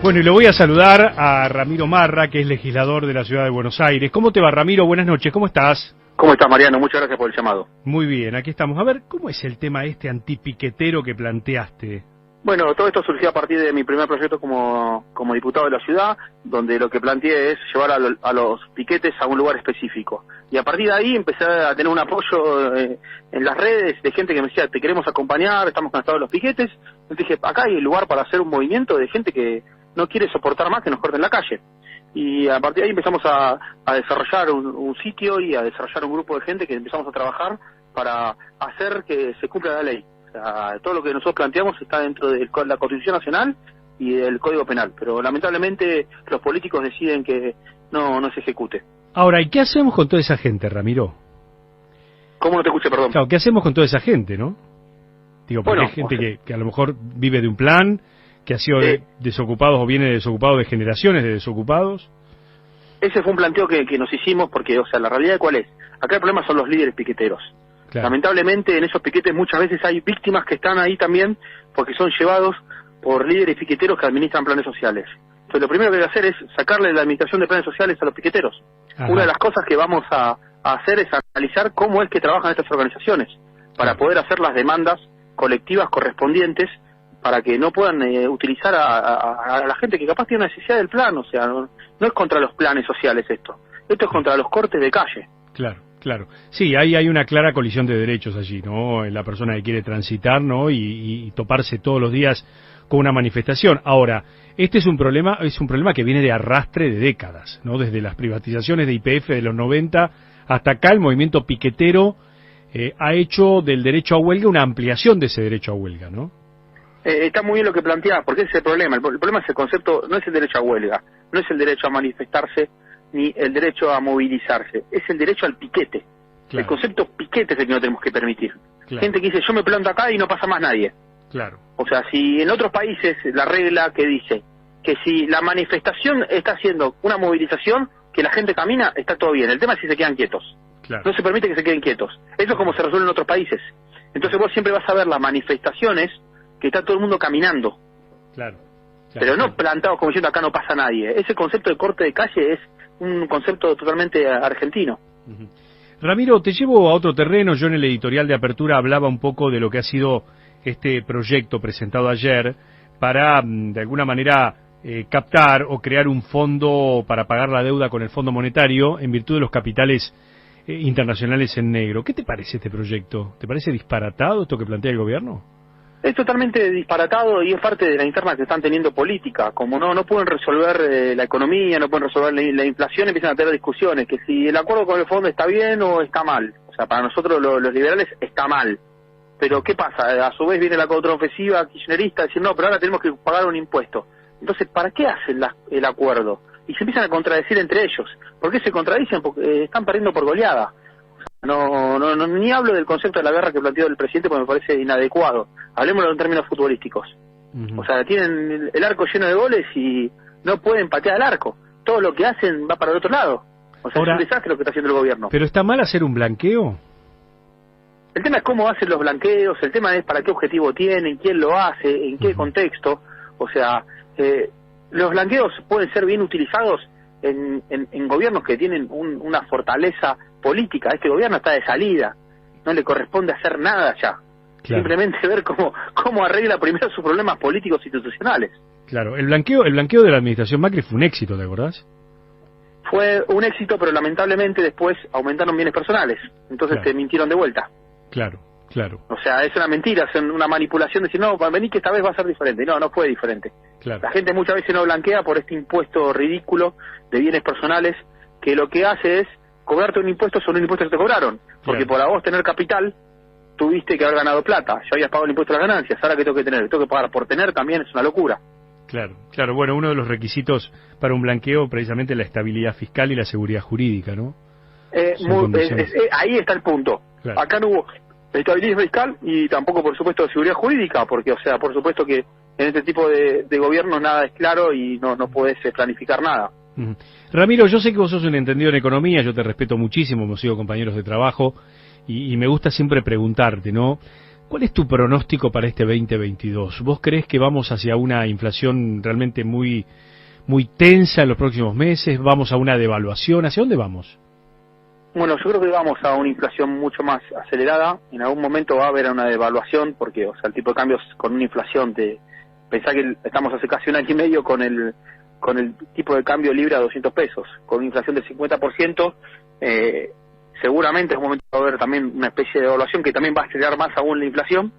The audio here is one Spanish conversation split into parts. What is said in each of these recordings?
Bueno, y lo voy a saludar a Ramiro Marra, que es legislador de la Ciudad de Buenos Aires. ¿Cómo te va, Ramiro? Buenas noches, ¿cómo estás? ¿Cómo estás, Mariano? Muchas gracias por el llamado. Muy bien, aquí estamos. A ver, ¿cómo es el tema antipiquetero que planteaste? Bueno, todo esto surgió a partir de mi primer proyecto como diputado de la ciudad, donde lo que planteé es llevar a los piquetes a un lugar específico. Y a partir de ahí empecé a tener un apoyo en las redes de gente que me decía, te queremos acompañar, estamos cansados de los piquetes. Entonces dije, acá hay lugar para hacer un movimiento de gente que no quiere soportar más que nos corten la calle. Y a partir de ahí empezamos a desarrollar un sitio y a desarrollar un grupo de gente que empezamos a trabajar para hacer que se cumpla la ley. O sea, todo lo que nosotros planteamos está dentro de la Constitución Nacional y del Código Penal, pero lamentablemente los políticos deciden que no se ejecute. Ahora, ¿y qué hacemos con toda esa gente, Ramiro? ¿Cómo no te escuché, perdón? Claro, ¿qué hacemos con toda esa gente, no? Digo, porque hay gente que a lo mejor vive de un plan, que ha sido desocupados o viene desocupados de generaciones de desocupados. Ese fue un planteo que nos hicimos porque, o sea, la realidad ¿cuál es? Acá el problema son los líderes piqueteros. Claro. Lamentablemente en esos piquetes muchas veces hay víctimas que están ahí también porque son llevados por líderes piqueteros que administran planes sociales. Entonces lo primero que hay que hacer es sacarle la administración de planes sociales a los piqueteros. Ajá. Una de las cosas que vamos a hacer es analizar cómo es que trabajan estas organizaciones para poder hacer las demandas colectivas correspondientes para que no puedan utilizar a la gente que capaz tiene una necesidad del plan. O sea, no es contra los planes sociales esto es contra los cortes de calle. Claro. Claro, sí, hay una clara colisión de derechos allí, ¿no? La persona que quiere transitar, ¿no? Y toparse todos los días con una manifestación. Ahora, este es un problema que viene de arrastre de décadas, ¿no? Desde las privatizaciones de YPF de los 90 hasta acá, el movimiento piquetero ha hecho del derecho a huelga una ampliación de ese derecho a huelga, ¿no? Está muy bien lo que planteas, porque ese es el problema. El problema es el concepto, no es el derecho a huelga, no es el derecho a manifestarse, ni el derecho a movilizarse, es el derecho al piquete. Claro. El concepto piquete es el que no tenemos que permitir. Claro. Gente que dice, yo me planto acá y no pasa más nadie. Claro. O sea, si en otros países la regla que dice que si la manifestación está haciendo una movilización, que la gente camina, está todo bien. El tema es si se quedan quietos. Claro. No se permite que se queden quietos. Eso es como se resuelve en otros países. Entonces vos siempre vas a ver las manifestaciones que está todo el mundo caminando. Claro. Pero no plantados como diciendo acá no pasa nadie. Ese concepto de corte de calle es un concepto totalmente argentino. Ramiro, te llevo a otro terreno. Yo en el editorial de apertura hablaba un poco de lo que ha sido este proyecto presentado ayer para, de alguna manera, captar o crear un fondo para pagar la deuda con el Fondo Monetario en virtud de los capitales internacionales en negro. ¿Qué te parece este proyecto? ¿Te parece disparatado esto que plantea el gobierno? Es totalmente disparatado y es parte de la interna que están teniendo política. Como no pueden resolver la economía, no pueden resolver la inflación, empiezan a tener discusiones, que si el acuerdo con el fondo está bien o está mal. O sea, para nosotros los liberales está mal. Pero ¿qué pasa? A su vez viene la contraofensiva kirchnerista a decir, no, pero ahora tenemos que pagar un impuesto. Entonces, ¿para qué hacen el acuerdo? Y se empiezan a contradecir entre ellos. ¿Por qué se contradicen? Porque están perdiendo por goleada. No, ni hablo del concepto de la guerra que planteó el presidente porque me parece inadecuado. Hablemoslo en términos futbolísticos. O sea, tienen el arco lleno de goles y no pueden patear al arco. Todo lo que hacen va para el otro lado. O sea, ahora, es un desastre lo que está haciendo el gobierno. ¿Pero está mal hacer un blanqueo? El tema es cómo hacen los blanqueos, el tema es para qué objetivo tienen, quién lo hace, en qué contexto. O sea, los blanqueos pueden ser bien utilizados en gobiernos que tienen una fortaleza política. Este gobierno está de salida, no le corresponde hacer nada ya. Claro. Simplemente ver cómo arregla primero sus problemas políticos institucionales. Claro, el blanqueo de la administración Macri fue un éxito, ¿te acordás? Fue un éxito, pero lamentablemente después aumentaron bienes personales, entonces te mintieron de vuelta. Claro. O sea, es una mentira, es una manipulación de decir, no, vení que esta vez va a ser diferente. No fue diferente. Claro. La gente muchas veces no blanquea por este impuesto ridículo de bienes personales, que lo que hace es cobrarte un impuesto sobre un impuesto que te cobraron. Porque por a vos tener capital, tuviste que haber ganado plata, ya habías pagado el impuesto a las ganancias, ahora que tengo que tener, tengo que pagar por tener también, es una locura. Claro, bueno, uno de los requisitos para un blanqueo precisamente es la estabilidad fiscal y la seguridad jurídica, ¿no? Ahí está el punto. Claro. Acá no hubo estabilidad fiscal y tampoco, por supuesto, de seguridad jurídica, porque, o sea, por supuesto que en este tipo de gobierno nada es claro y no podés planificar nada. Ramiro, yo sé que vos sos un entendido en economía, yo te respeto muchísimo, hemos sido compañeros de trabajo y me gusta siempre preguntarte, ¿no? ¿Cuál es tu pronóstico para este 2022? ¿Vos crees que vamos hacia una inflación realmente muy tensa en los próximos meses? ¿Vamos a una devaluación? ¿Hacia dónde vamos? Bueno, yo creo que vamos a una inflación mucho más acelerada. En algún momento va a haber una devaluación porque, o sea, el tipo de cambios con una inflación pensá que estamos hace casi un año y medio con el tipo de cambio libre a 200 pesos. Con una inflación del 50%, seguramente en un momento va a haber también una especie de devaluación que también va a acelerar más aún la inflación.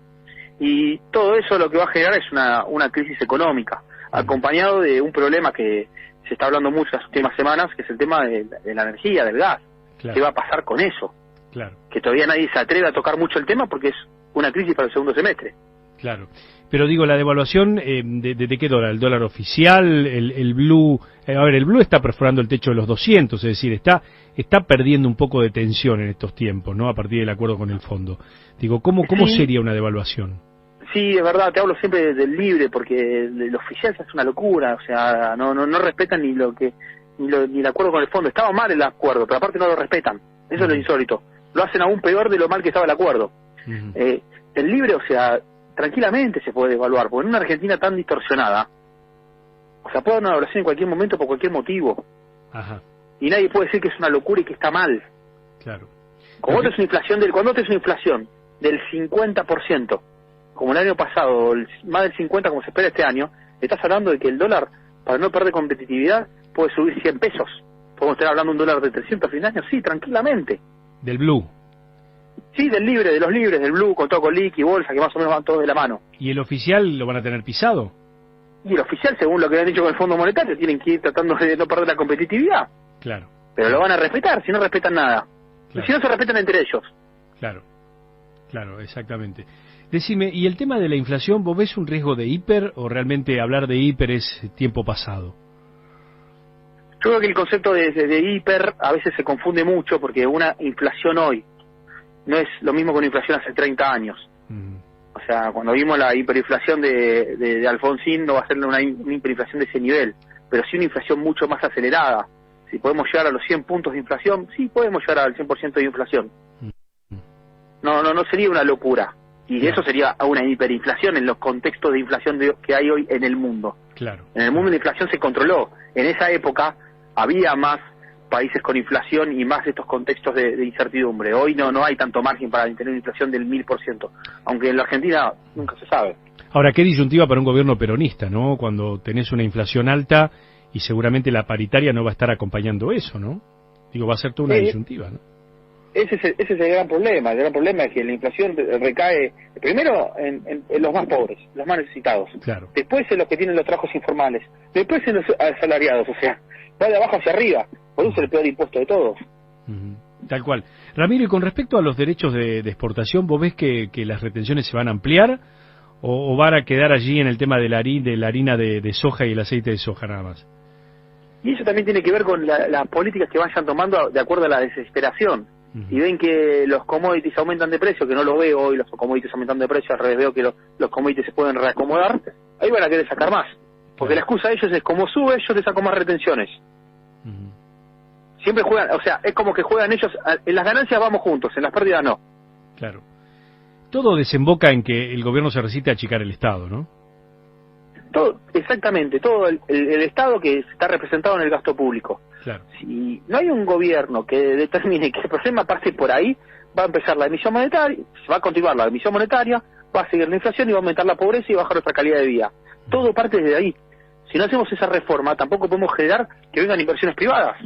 Y todo eso lo que va a generar es una crisis económica, acompañado de un problema que se está hablando mucho en las últimas semanas, que es el tema de la energía, del gas. Claro. ¿Qué va a pasar con eso? Claro. Que todavía nadie se atreve a tocar mucho el tema porque es una crisis para el segundo semestre. Claro. Pero digo, la devaluación, ¿de qué dólar? ¿El dólar oficial? ¿El blue? A ver, el blue está perforando el techo de los 200, es decir, está perdiendo un poco de tensión en estos tiempos, ¿no? A partir del acuerdo con el fondo. Digo, ¿cómo Sí. sería una devaluación? Sí, es verdad, te hablo siempre del libre, porque el oficial es una locura, o sea, no respetan ni el acuerdo con el fondo. Estaba mal el acuerdo, pero aparte no lo respetan. Eso es lo insólito. Lo hacen aún peor de lo mal que estaba el acuerdo. El libre, o sea, tranquilamente se puede devaluar, porque en una Argentina tan distorsionada, o sea, puede haber una devaluación en cualquier momento por cualquier motivo. Ajá. Y nadie puede decir que es una locura y que está mal. Claro. Cuando tenés una inflación del 50%, como el año pasado, más del 50% como se espera este año, estás hablando de que el dólar, para no perder competitividad, puede subir 100 pesos. Podemos estar hablando de un dólar de 300 a fin de año, sí, tranquilamente. Del blue. Sí, de los libres, del blue, con todo con liqui y bolsa, que más o menos van todos de la mano. ¿Y el oficial lo van a tener pisado? Y el oficial, según lo que han dicho con el Fondo Monetario, tienen que ir tratando de no perder la competitividad. Claro. Pero lo van a respetar, si no respetan nada. Claro. Y si no se respetan entre ellos. Claro, exactamente. Decime, ¿y el tema de la inflación, vos ves un riesgo de hiper o realmente hablar de hiper es tiempo pasado? Yo creo que el concepto de hiper a veces se confunde mucho porque una inflación hoy no es lo mismo que una inflación hace 30 años. O sea, cuando vimos la hiperinflación de Alfonsín no va a ser una hiperinflación de ese nivel, pero sí una inflación mucho más acelerada. Si podemos llegar a los 100 puntos de inflación, sí podemos llegar al 100% de inflación. No sería una locura. Y eso sería una hiperinflación en los contextos de inflación que hay hoy en el mundo. Claro. En el mundo la inflación se controló. En esa época había más países con inflación y más estos contextos de incertidumbre. Hoy no hay tanto margen para tener una inflación del 1000%, aunque en la Argentina nunca se sabe. Ahora, qué disyuntiva para un gobierno peronista, ¿no? Cuando tenés una inflación alta y seguramente la paritaria no va a estar acompañando eso, ¿no? Digo, va a ser toda una disyuntiva, ¿no? Ese es el gran problema. El gran problema es que la inflación recae primero en los más pobres, los más necesitados. Claro. Después en los que tienen los trabajos informales. Después en los asalariados, o sea, va de abajo hacia arriba. Por eso es el peor impuesto de todos. Tal cual. Ramiro, y con respecto a los derechos de exportación, ¿vos ves que las retenciones se van a ampliar o van a quedar allí en el tema de la harina de soja y el aceite de soja nada más? Y eso también tiene que ver con las políticas que vayan tomando de acuerdo a la desesperación. Y ven que los commodities aumentan de precio, que no los veo hoy, los commodities aumentan de precio, al revés veo que los commodities se pueden reacomodar, ahí van a querer sacar más. Porque la excusa de ellos es, como sube, yo te saco más retenciones. Siempre juegan, o sea, es como que juegan ellos, en las ganancias vamos juntos, en las pérdidas no. Claro. Todo desemboca en que el gobierno se resiste a achicar el Estado, ¿no? Exactamente, todo el Estado que está representado en el gasto público. Claro. Si no hay un gobierno que determine que el problema parte por ahí, va a empezar la emisión monetaria, va a continuar la emisión monetaria, va a seguir la inflación y va a aumentar la pobreza y bajar nuestra calidad de vida. Todo parte desde ahí. Si no hacemos esa reforma, tampoco podemos generar que vengan inversiones privadas.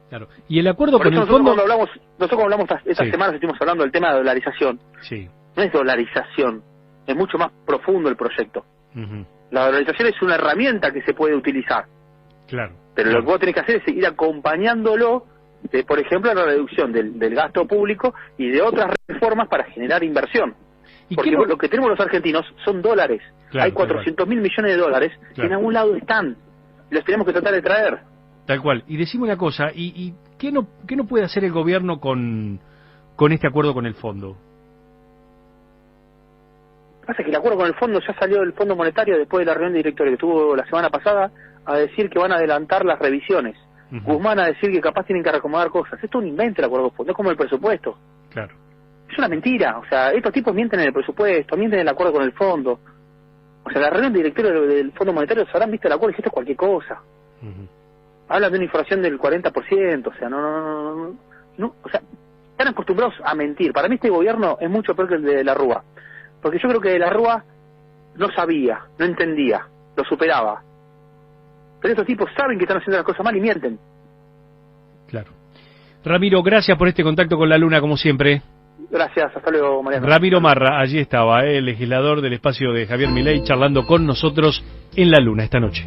Claro. Y el acuerdo por con eso el fondo... Nosotros cuando hablamos estas semanas estuvimos hablando del tema de dolarización. Sí. No es dolarización, es mucho más profundo el proyecto. La dolarización es una herramienta que se puede utilizar. Claro. Pero lo que vos tenés que hacer es ir acompañándolo, por ejemplo, a la reducción del gasto público y de otras reformas para generar inversión. Porque lo que tenemos los argentinos son dólares. Claro, hay 400.000 millones de dólares que en algún lado están. Los tenemos que tratar de traer. Tal cual. Y decime una cosa, ¿y qué no puede hacer el gobierno con este acuerdo con el fondo? Pasa que el acuerdo con el fondo ya salió del Fondo Monetario después de la reunión de directores que tuvo la semana pasada a decir que van a adelantar las revisiones. Guzmán a decir que capaz tienen que reacomodar cosas. Esto es un invento el acuerdo con el fondo, es como el presupuesto. Claro. Es una mentira. O sea, estos tipos mienten en el presupuesto, mienten en el acuerdo con el fondo. O sea, la reunión de directores del Fondo Monetario se habrán visto el acuerdo y esto es cualquier cosa. Hablan de una inflación del 40%, o sea, no, o sea, están acostumbrados a mentir. Para mí este gobierno es mucho peor que el de la Rúa, porque yo creo que de la Rúa no sabía, no entendía, lo superaba. Pero estos tipos saben que están haciendo las cosas mal y mienten. Claro. Ramiro, gracias por este contacto con la Luna, como siempre. Gracias, hasta luego, Mariano. Ramiro Marra, allí estaba, el legislador del espacio de Javier Milei, charlando con nosotros en la Luna esta noche.